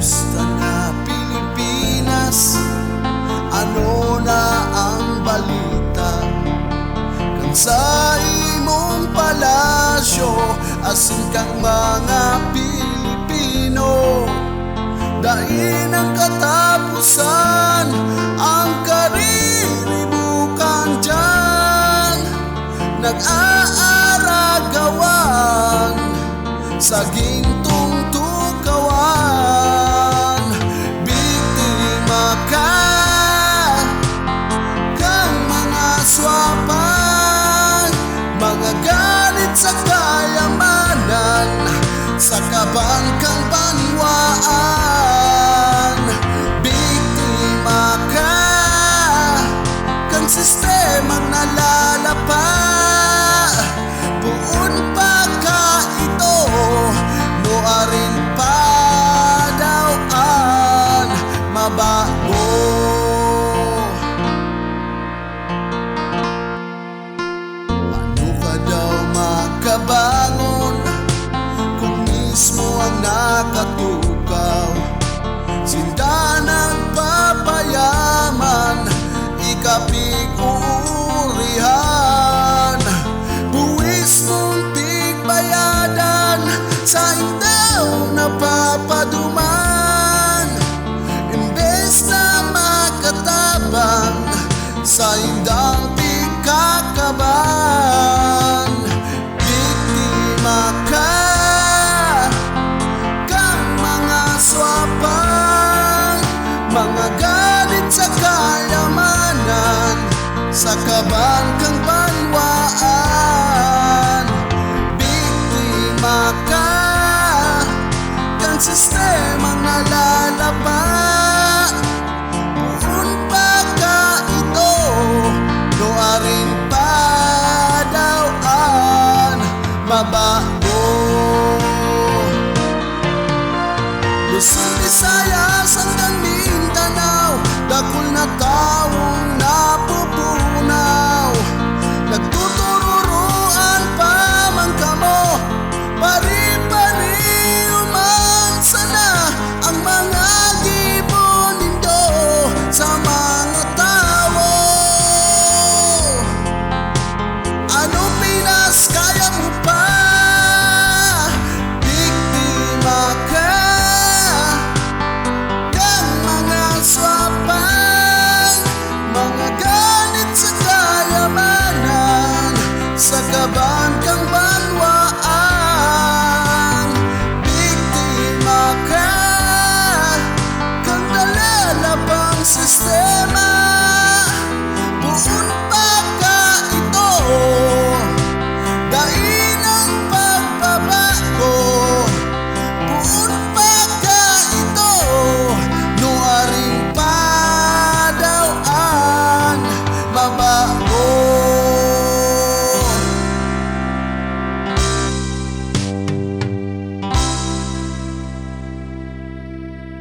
Kamusta na Pilipinas? Ano na ang balita? Kan sa imong palasyo, asin kang mga Pilipino. Dain ang katapusan, ang kariribukan dyan. Nag-aaragawan sa gintong tukawan. Biktima ka kang mga swapan, mga galit sa kayamanan, sa kabangkang banwaan. Biktima ka kang sistemang nalalapa. Buon pa ka ito, nuarin pa daw-an mabago. Paano ka daw makabangon kung mismo ang nakatukaw? Sinda nagpapayaman, ikapig-uurihan. Buwis mong tigbayadan, sa daw napapaduman. Imbes na makatabang, sa indang tigkakaban. Biktima ka kang mga swapang, mga galit sa kayamanan, sa kabangkang banwaan. Biktima ka kang sistemang nalalapa. Buon pa ka ito, nuarin pa daw-an mabago. Luzon, Visayas,